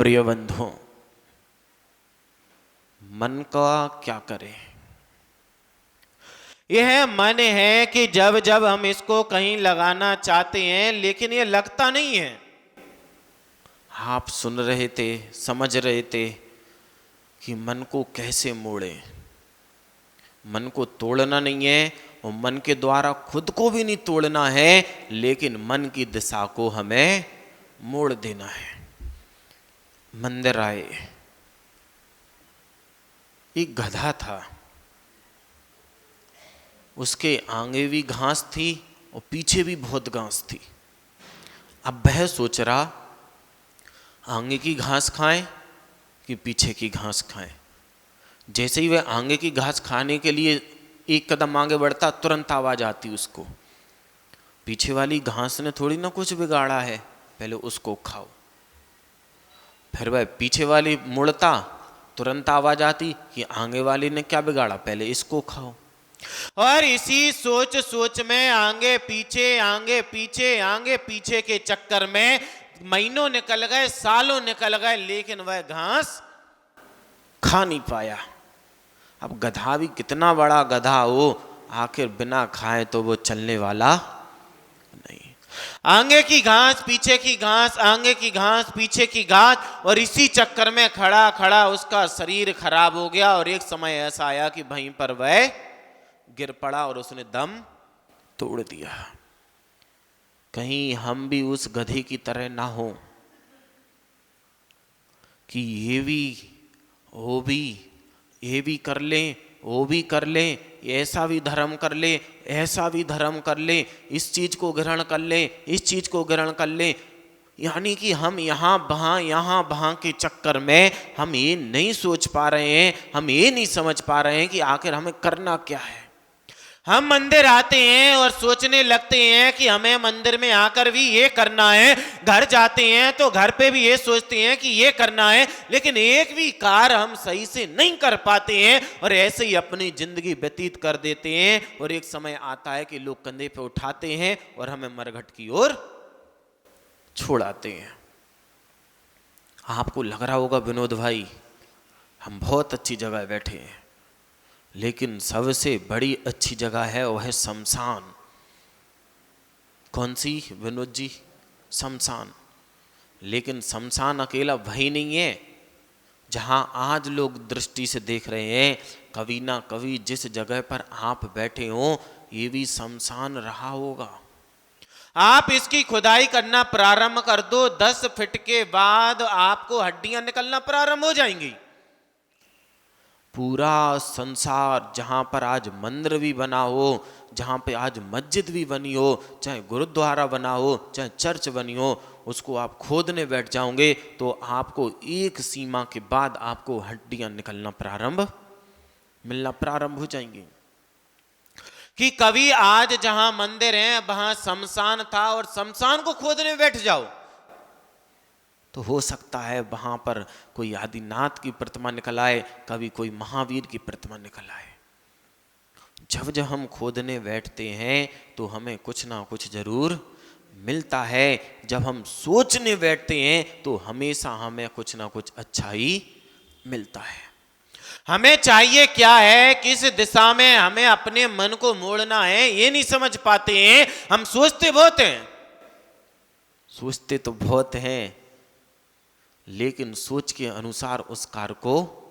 प्रिय बंधुओं, मन का क्या करें। यह मन है कि जब जब हम इसको कहीं लगाना चाहते हैं लेकिन ये लगता नहीं है। आप सुन रहे थे, समझ रहे थे कि मन को कैसे मोड़े। मन को तोड़ना नहीं है और मन के द्वारा खुद को भी नहीं तोड़ना है, लेकिन मन की दिशा को हमें मोड़ देना है। मंदिर आए, एक गधा था, उसके आगे भी घास थी और पीछे भी बहुत घास थी। अब वह सोच रहा आगे की घास खाएं कि पीछे की घास खाएं। जैसे ही वह आगे की घास खाने के लिए एक कदम आगे बढ़ता, तुरंत आवाज आती उसको, पीछे वाली घास ने थोड़ी ना कुछ बिगाड़ा है, पहले उसको खाओ। फिर वह पीछे वाली मुड़ता, तुरंत आवाज आती कि आगे वाली ने क्या बिगाड़ा, पहले इसको खाओ। और इसी सोच सोच में आगे पीछे के चक्कर में महीनों निकल गए, सालों निकल गए, लेकिन वह घास खा नहीं पाया। अब गधा भी कितना बड़ा गधा हो, आखिर बिना खाए तो वो चलने वाला नहीं। आगे की घास पीछे की घास, आगे की घास पीछे की घास, और इसी चक्कर में खड़ा खड़ा उसका शरीर खराब हो गया। और एक समय ऐसा आया कि वहीं पर वह गिर पड़ा और उसने दम तोड़ दिया। कहीं हम भी उस गधे की तरह ना हो कि ये भी कर लें, वो भी कर लें, ऐसा भी धर्म कर ले, ऐसा भी धर्म कर ले, इस चीज को ग्रहण कर ले, इस चीज को ग्रहण कर ले। यानी कि हम यहाँ वहाँ के चक्कर में हम ये नहीं सोच पा रहे हैं, हम ये नहीं समझ पा रहे हैं कि आखिर हमें करना क्या है। हम मंदिर आते हैं और सोचने लगते हैं कि हमें मंदिर में आकर भी ये करना है, घर जाते हैं तो घर पे भी ये सोचते हैं कि ये करना है, लेकिन एक भी कार्य हम सही से नहीं कर पाते हैं और ऐसे ही अपनी जिंदगी व्यतीत कर देते हैं। और एक समय आता है कि लोग कंधे पे उठाते हैं और हमें मरघट की ओर छोड़ाते हैं। आपको लग रहा होगा विनोद भाई, हम बहुत अच्छी जगह बैठे हैं, लेकिन सबसे बड़ी अच्छी जगह है वह है शमशान। कौन सी विनोद जी? शमशान। लेकिन शमशान अकेला वही नहीं है जहां आज लोग दृष्टि से देख रहे हैं। कभी ना कभी जिस जगह पर आप बैठे हो ये भी शमशान रहा होगा। आप इसकी खुदाई करना प्रारंभ कर दो, 10 फीट के बाद आपको हड्डियां निकलना प्रारंभ हो जाएंगी। पूरा संसार, जहाँ पर आज मंदिर भी बना हो, जहाँ पे आज मस्जिद भी बनी हो, चाहे गुरुद्वारा बना हो, चाहे चर्च बनी हो, उसको आप खोदने बैठ जाओगे तो आपको एक सीमा के बाद आपको हड्डियां मिलना प्रारंभ हो जाएंगी। कि कभी आज जहां मंदिर है वहां शमशान था और शमशान को खोदने बैठ जाओ तो हो सकता है वहां पर कोई आदिनाथ की प्रतिमा निकल आए, कभी कोई महावीर की प्रतिमा निकल आए। जब जब हम खोदने बैठते हैं तो हमें कुछ ना कुछ जरूर मिलता है। जब हम सोचने बैठते हैं तो हमेशा हमें कुछ ना कुछ अच्छा ही मिलता है। हमें चाहिए क्या है, किस दिशा में हमें अपने मन को मोड़ना है, ये नहीं समझ पाते हैं। हम सोचते तो बहुत हैं, लेकिन सोच के अनुसार उस कार्य को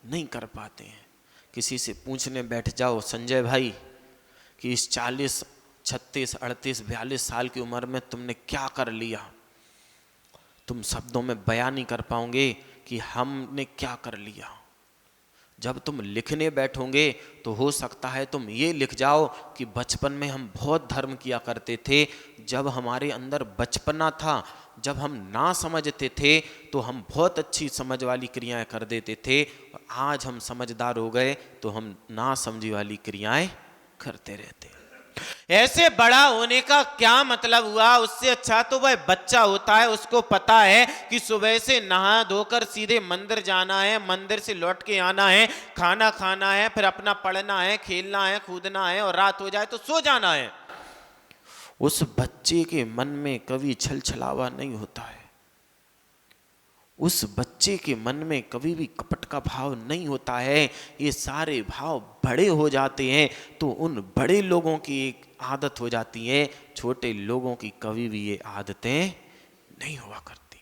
नहीं कर पाते हैं। किसी से पूछने बैठ जाओ, संजय भाई कि इस 40, 36, 38, 42 साल की उम्र में तुमने क्या कर लिया, तुम शब्दों में बयान नहीं कर पाओगे कि हमने क्या कर लिया। जब तुम लिखने बैठोगे तो हो सकता है तुम ये लिख जाओ कि बचपन में हम बहुत धर्म किया करते थे। जब हमारे अंदर बचपना था, जब हम ना समझते थे तो हम बहुत अच्छी समझ वाली क्रियाएं कर देते थे, और आज हम समझदार हो गए तो हम ना समझी वाली क्रियाएं करते रहते हैं। ऐसे बड़ा होने का क्या मतलब हुआ? उससे अच्छा तो वह बच्चा होता है, उसको पता है कि सुबह से नहा धोकर सीधे मंदिर जाना है, मंदिर से लौट के आना है, खाना खाना है, फिर अपना पढ़ना है, खेलना है, कूदना है, और रात हो जाए तो सो जाना है। उस बच्चे के मन में कभी छलछलावा नहीं होता है। उस बच्चे के मन में कभी भी कपट का भाव नहीं होता है। ये सारे भाव बड़े हो जाते हैं तो उन बड़े लोगों की एक आदत हो जाती है, छोटे लोगों की कभी भी ये आदतें नहीं हुआ करती।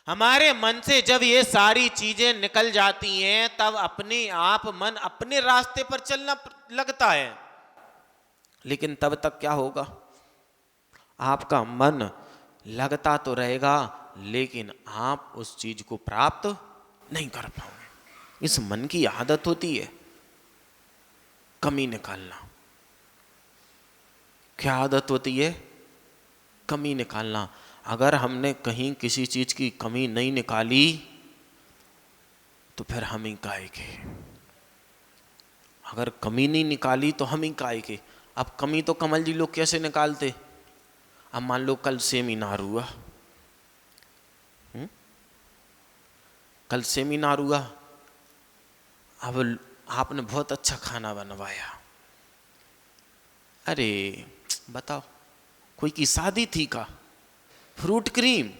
हमारे मन से जब ये सारी चीजें निकल जाती हैं तब अपने आप मन अपने रास्ते पर चलना लगता है। लेकिन तब तक क्या होगा? आपका मन लगता तो रहेगा लेकिन आप उस चीज को प्राप्त नहीं कर पाओगे। इस मन की आदत होती है कमी निकालना। क्या आदत होती है? कमी निकालना। अगर हमने कहीं किसी चीज की कमी नहीं निकाली तो फिर हम ही काहे के। अगर कमी नहीं निकाली तो हम ही काहे के। अब कमी तो कमल जी लोग कैसे निकालते? अब मान लो कल सेमिनार हुआ, कल सेमिनार हुआ, अब आपने बहुत अच्छा खाना बनवाया। अरे बताओ, कोई की शादी थी का? Fruit cream.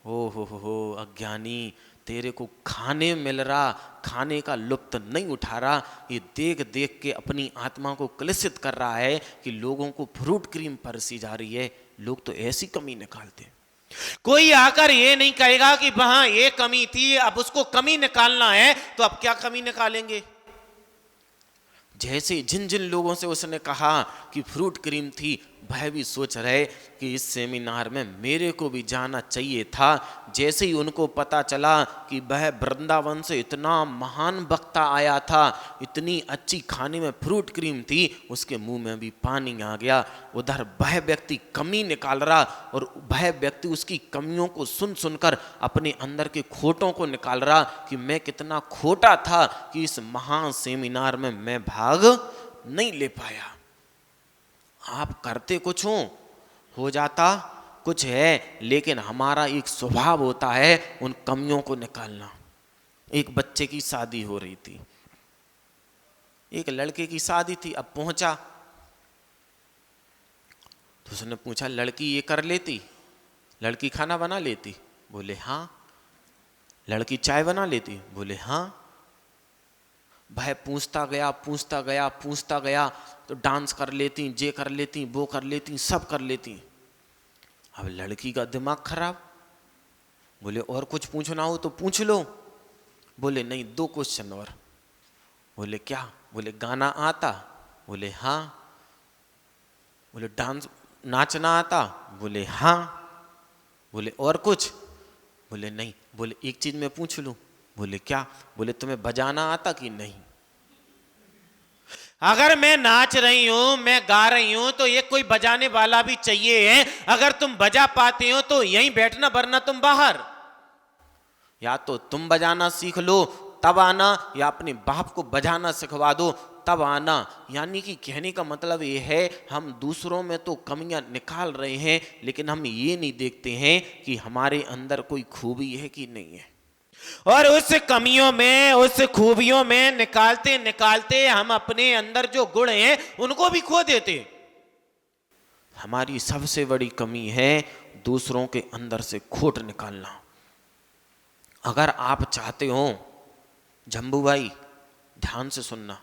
ओ हो अज्ञानी, तेरे को खाने मिल रहा, खाने का लुत्फ नहीं उठा रहा। ये देख देख के अपनी आत्मा को कलुषित कर रहा है कि लोगों को फ्रूट क्रीम परसी जा रही है। लोग तो ऐसी कमी निकालते हैं। कोई आकर ये नहीं कहेगा कि वहां ये कमी थी, अब उसको कमी निकालना है, तो अब क्या कमी निकालेंगे? जैसे जिन जिन लोगों से उसने कहा कि फ्रूट क्रीम थी, वह भी सोच रहे कि इस सेमिनार में मेरे को भी जाना चाहिए था। जैसे ही उनको पता चला कि वह वृंदावन से इतना महान वक्ता आया था, इतनी अच्छी खाने में फ्रूट क्रीम थी, उसके मुंह में भी पानी आ गया। उधर वह व्यक्ति कमी निकाल रहा और वह व्यक्ति उसकी कमियों को सुन सुनकर अपने अंदर के खोटों को निकाल रहा कि मैं कितना खोटा था कि इस महान सेमिनार में मैं भाग नहीं ले पाया। आप करते कुछ हो जाता कुछ है, लेकिन हमारा एक स्वभाव होता है उन कमियों को निकालना। एक बच्चे की शादी हो रही थी, एक लड़के की शादी थी। अब पहुंचा तो उसने पूछा, लड़की ये कर लेती? लड़की खाना बना लेती? बोले हाँ। लड़की चाय बना लेती? बोले हाँ। भाई पूछता गया तो डांस कर लेती, ये कर लेती, वो कर लेती, सब कर लेती। अब लड़की का दिमाग खराब। बोले और कुछ पूछना हो तो पूछ लो। बोले नहीं, 2 क्वेश्चन और। बोले क्या? बोले गाना आता? बोले हाँ। बोले डांस नाचना आता? बोले हाँ। बोले और कुछ? बोले नहीं। बोले एक चीज मैं पूछ लूं? बोले क्या? बोले तुम्हें बजाना आता कि नहीं? अगर मैं नाच रही हूं, मैं गा रही हूं, तो ये कोई बजाने वाला भी चाहिए है। अगर तुम बजा पाते हो तो यहीं बैठना, वरना तुम बाहर। या तो तुम बजाना सीख लो तब आना, या अपने बाप को बजाना सिखवा दो तब आना। यानी कि कहने का मतलब ये है, हम दूसरों में तो कमियां निकाल रहे हैं, लेकिन हम ये नहीं देखते हैं कि हमारे अंदर कोई खूबी है कि नहीं है। और उस कमियों में, उस खूबियों में निकालते निकालते हम अपने अंदर जो गुण हैं उनको भी खो देते। हमारी सबसे बड़ी कमी है दूसरों के अंदर से खोट निकालना। अगर आप चाहते हो, जम्बू भाई ध्यान से सुनना,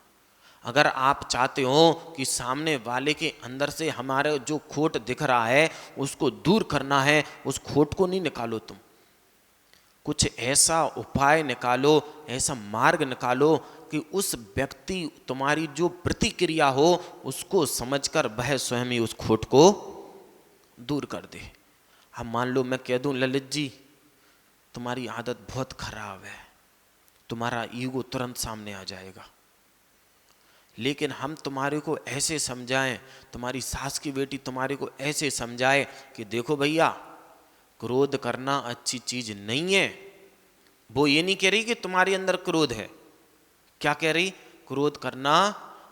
अगर आप चाहते हो कि सामने वाले के अंदर से हमारे जो खोट दिख रहा है उसको दूर करना है, उस खोट को नहीं निकालो तुम। कुछ ऐसा उपाय निकालो, ऐसा मार्ग निकालो कि उस व्यक्ति तुम्हारी जो प्रतिक्रिया हो उसको समझकर वह स्वयं ही उस खोट को दूर कर दे। अब मान लो मैं कह दूं, ललित जी तुम्हारी आदत बहुत खराब है, तुम्हारा ईगो तुरंत सामने आ जाएगा। लेकिन हम तुम्हारे को ऐसे समझाएं, तुम्हारी सास की बेटी तुम्हारे को ऐसे समझाए कि देखो भैया, क्रोध करना अच्छी चीज नहीं है। वो ये नहीं कह रही कि तुम्हारे अंदर क्रोध है, क्या कह रही? क्रोध करना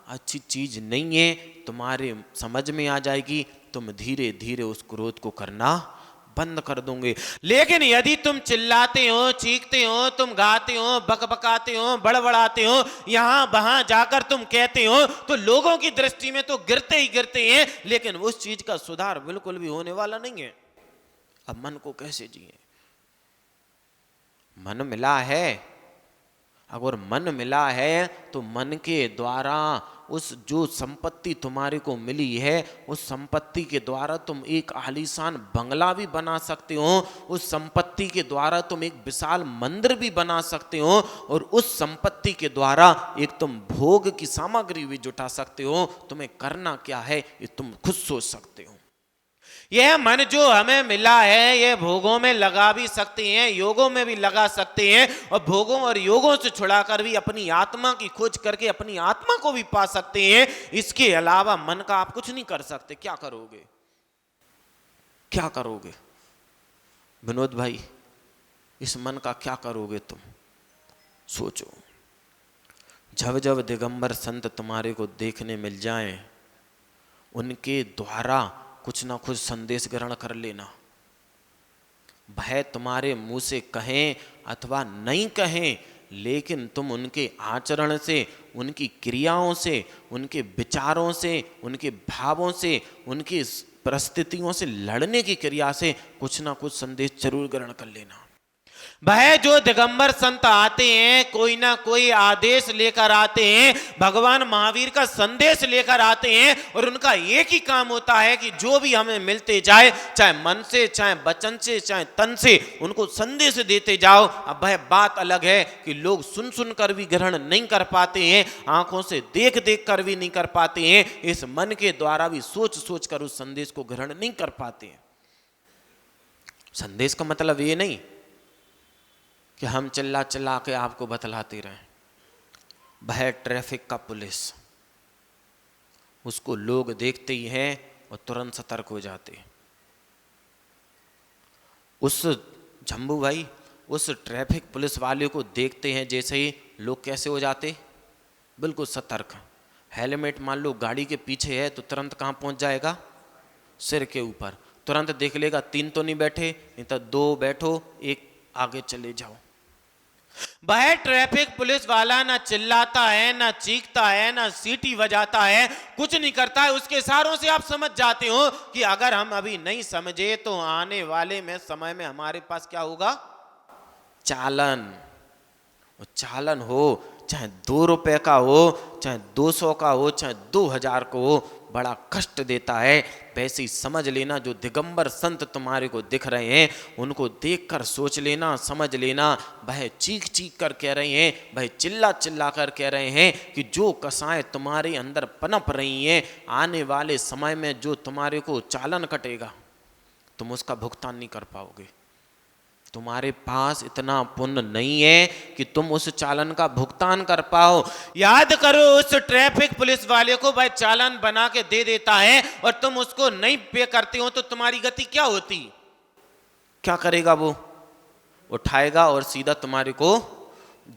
अच्छी चीज नहीं है, तुम्हारे समझ में आ जाएगी, तुम धीरे धीरे उस क्रोध को करना बंद कर दोगे। लेकिन यदि तुम चिल्लाते हो, चीखते हो, तुम गाते हो, बकबकाते हो, बड़बड़ाते हो, यहां वहां जाकर तुम कहते हो, तो लोगों की दृष्टि में तो गिरते ही गिरते हैं, लेकिन उस चीज का सुधार बिल्कुल भी होने वाला नहीं है। अब मन को कैसे जिए? मन मिला है। अगर मन मिला है तो मन के द्वारा उस जो संपत्ति तुम्हारे को मिली है, उस संपत्ति के द्वारा तुम एक आलीशान बंगला भी बना सकते हो, उस संपत्ति के द्वारा तुम एक विशाल मंदिर भी बना सकते हो, और उस संपत्ति के द्वारा एक तुम भोग की सामग्री भी जुटा सकते हो। तुम्हें करना क्या है ये तुम खुद सोच सकते हो। यह मन जो हमें मिला है, यह भोगों में लगा भी सकते हैं, योगों में भी लगा सकते हैं, और भोगों और योगों से छुड़ाकर भी अपनी आत्मा की खोज करके अपनी आत्मा को भी पा सकते हैं। इसके अलावा मन का आप कुछ नहीं कर सकते। क्या करोगे, क्या करोगे विनोद भाई, इस मन का क्या करोगे तुम? सोचो। जब जब दिगंबर संत तुम्हारे को देखने मिल जाएं, उनके द्वारा कुछ ना कुछ संदेश ग्रहण कर लेना। भय तुम्हारे मुंह से कहें अथवा नहीं कहें, लेकिन तुम उनके आचरण से, उनकी क्रियाओं से, उनके विचारों से, उनके भावों से, उनकी परिस्थितियों से लड़ने की क्रिया से कुछ ना कुछ संदेश जरूर ग्रहण कर लेना। वह जो दिगंबर संत आते हैं, कोई ना कोई आदेश लेकर आते हैं, भगवान महावीर का संदेश लेकर आते हैं, और उनका एक ही काम होता है कि जो भी हमें मिलते जाए, चाहे मन से, चाहे वचन से, चाहे तन से, उनको संदेश देते जाओ। अब वह बात अलग है कि लोग सुन सुन कर भी ग्रहण नहीं कर पाते हैं, आंखों से देख देख कर भी नहीं कर पाते हैं, इस मन के द्वारा भी सोच सोच कर उस संदेश को ग्रहण नहीं कर पाते हैं। संदेश का मतलब ये नहीं कि हम चिल्ला चिल्ला के आपको बतलाते रहें। वह ट्रैफिक का पुलिस, उसको लोग देखते ही हैं और तुरंत सतर्क हो जाते। उस झम्बू भाई, उस ट्रैफिक पुलिस वाले को देखते हैं जैसे ही लोग कैसे हो जाते, बिल्कुल सतर्क। हेलमेट मान लो गाड़ी के पीछे है तो तुरंत कहाँ पहुंच जाएगा, सिर के ऊपर। तुरंत देख लेगा 3 तो नहीं बैठे, नहीं तो 2 बैठो, 1 आगे चले जाओ। वह ट्रैफिक पुलिस वाला ना चिल्लाता है, ना चीखता है, ना सीटी बजाता है, कुछ नहीं करता है। उसके इशारों से आप समझ जाते हो कि अगर हम अभी नहीं समझे तो आने वाले में समय में हमारे पास क्या होगा, चालन। वो चालन हो चाहे 2 रुपए का हो, चाहे 200 का हो, चाहे 2000 को हो, बड़ा कष्ट देता है। वैसे ही समझ लेना, जो दिगंबर संत तुम्हारे को दिख रहे हैं, उनको देखकर सोच लेना, समझ लेना, वह चीख चीख कर कह रहे हैं, वह चिल्ला चिल्ला कर कह रहे हैं कि जो कसाएं तुम्हारे अंदर पनप रही हैं, आने वाले समय में जो तुम्हारे को चालन कटेगा, तुम उसका भुगतान नहीं कर पाओगे। तुम्हारे पास इतना पुण्य नहीं है कि तुम उस चालन का भुगतान कर पाओ। याद करो, उस ट्रैफिक पुलिस वाले को भाई चालान बना के दे देता है और तुम उसको नहीं पे करते हो तो तुम्हारी गति क्या होती, क्या करेगा वो? उठाएगा और सीधा तुम्हारे को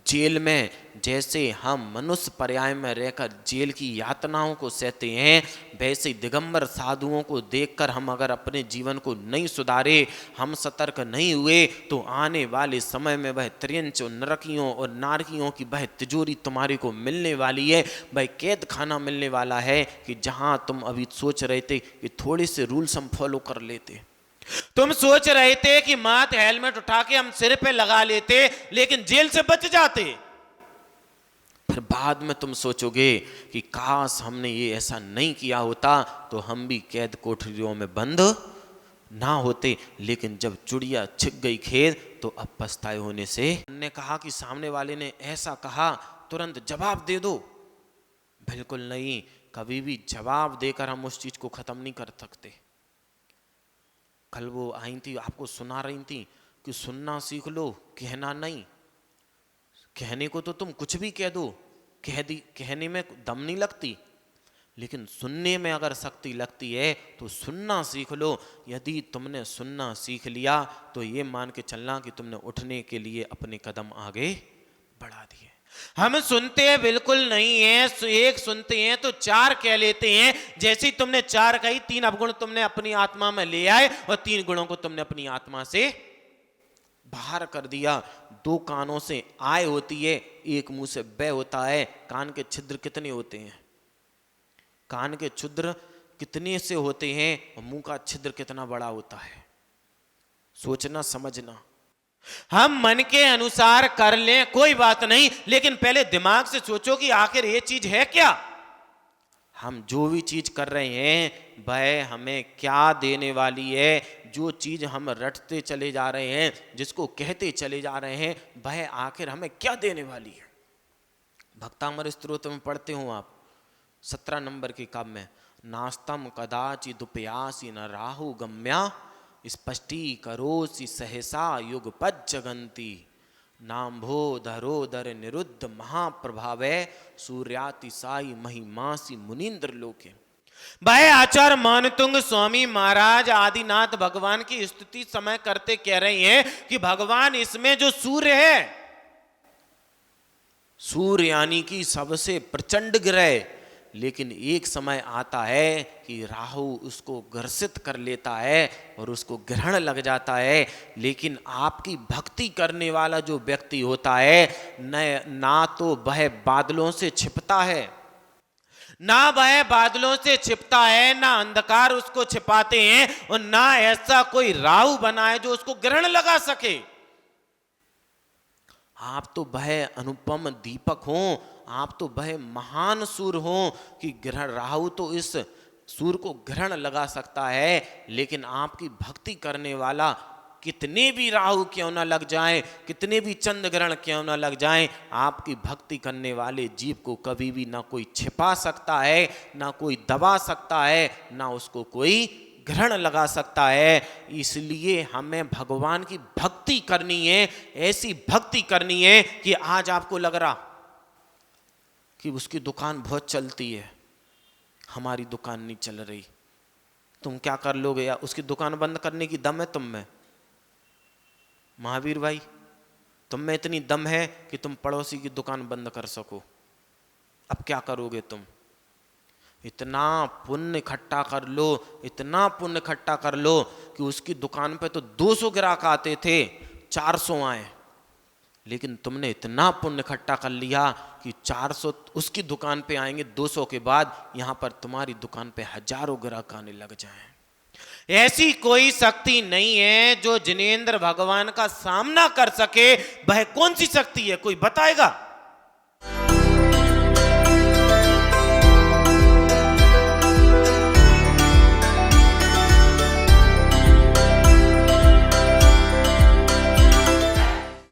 जेल में, जैसे हम मनुष्य पर्याय में रहकर जेल की यातनाओं को सहते हैं, वैसे दिगंबर साधुओं को देखकर हम अगर अपने जीवन को नहीं सुधारे, हम सतर्क नहीं हुए, तो आने वाले समय में वह त्रियंच नरकियों और नारकियों की वह तिजोरी तुम्हारे को मिलने वाली है, वह कैद खाना मिलने वाला है कि जहां तुम अभी सोच रहे थे कि थोड़े से रूल्स हम फॉलो कर लेते, तुम सोच रहे थे कि माथ हेलमेट उठा के हम सिर पे लगा लेते, लेकिन जेल से बच जाते, फिर बाद में तुम सोचोगे कि काश हमने ये ऐसा नहीं किया होता तो हम भी कैद कोठरियों में बंद ना होते। लेकिन जब चिड़िया छिप गई खेत तो अब पछताए होने से। ने कहा कि सामने वाले ने ऐसा कहा तुरंत जवाब दे दो, बिल्कुल नहीं, कभी भी जवाब देकर हम उस चीज को खत्म नहीं कर सकते। कल वो आई थी, आपको सुना रही थी कि सुनना सीख लो, कहना नहीं। कहने को तो तुम कुछ भी कह दो, कहने में दम नहीं लगती, लेकिन सुनने में अगर शक्ति लगती है तो सुनना सीख लो। यदि तुमने सुनना सीख लिया तो ये मान के चलना कि तुमने उठने के लिए अपने कदम आगे बढ़ा दिए। हम सुनते हैं बिल्कुल नहीं है, एक सुनते हैं तो 4 कह लेते हैं। जैसे ही तुमने 4 कही, 3 अवगुण तुमने अपनी आत्मा में ले आए और 3 गुणों को तुमने अपनी आत्मा से बाहर कर दिया। 2 कानों से आय होती है, 1 मुंह से बै होता है। कान के छिद्र कितने होते हैं, कान के छिद्र कितने से होते हैं और मुंह का छिद्र कितना बड़ा होता है, सोचना समझना। हम मन के अनुसार कर लें कोई बात नहीं, लेकिन पहले दिमाग से सोचो कि आखिर ये चीज है क्या। हम जो भी चीज कर रहे हैं वह हमें क्या देने वाली है। जो चीज हम रटते चले जा रहे हैं, जिसको कहते चले जा रहे हैं, वह आखिर हमें क्या देने वाली है। भक्तामर स्तोत्र में पढ़ते हो आप 17 नंबर की काव्य में, नास्तम कदाचिदुपयासि न राहु गम्या स्पष्टी करोसि सहसा युगपद जगंती नाम्भो धरोधर निरुद्ध महाप्रभावे सूर्यातिसाई महिमासी मुनीन्द्र लोके। भाई आचार्य मानतुंग स्वामी महाराज आदिनाथ भगवान की स्तुति समय करते कह रहे हैं कि भगवान इसमें जो सूर्य है, सूर्य यानी कि सबसे प्रचंड ग्रह, लेकिन एक समय आता है कि राहु उसको ग्रसित कर लेता है और उसको ग्रहण लग जाता है। लेकिन आपकी भक्ति करने वाला जो व्यक्ति होता है ना तो वह बादलों से छिपता है, ना वह बादलों से छिपता है, ना अंधकार उसको छिपाते हैं, और ना ऐसा कोई राहु बना है जो उसको ग्रहण लगा सके। आप तो वह अनुपम दीपक हो, आप तो वह महान सूर्य हो कि ग्रहण राहु तो इस सूर्य को ग्रहण लगा सकता है, लेकिन आपकी भक्ति करने वाला कितने भी राहु क्यों ना लग जाएं, कितने भी चंद्र ग्रहण क्यों ना लग जाएं, आपकी भक्ति करने वाले जीव को कभी भी ना कोई छिपा सकता है, ना कोई दबा सकता है, ना उसको कोई ग्रहण लगा सकता है। इसलिए हमें भगवान की भक्ति करनी है, ऐसी भक्ति करनी है कि आज आपको लग रहा कि उसकी दुकान बहुत चलती है, हमारी दुकान नहीं चल रही, तुम क्या कर लोगे, या उसकी दुकान बंद करने की दम है तुम में? महावीर भाई, तुम में इतनी दम है कि तुम पड़ोसी की दुकान बंद कर सको। अब क्या करोगे तुम? इतना पुण्य इकट्ठा कर लो, इतना पुण्य इकट्ठा कर लो कि उसकी दुकान पे तो 200 ग्राहक आते थे, 400 आए, लेकिन तुमने इतना पुण्य इकट्ठा कर लिया कि 400 उसकी दुकान पे आएंगे, 200 के बाद यहां पर तुम्हारी दुकान पे हजारों ग्राहक आने लग जाएं। ऐसी कोई शक्ति नहीं है जो जिनेंद्र भगवान का सामना कर सके। वह कौन सी शक्ति है, कोई बताएगा?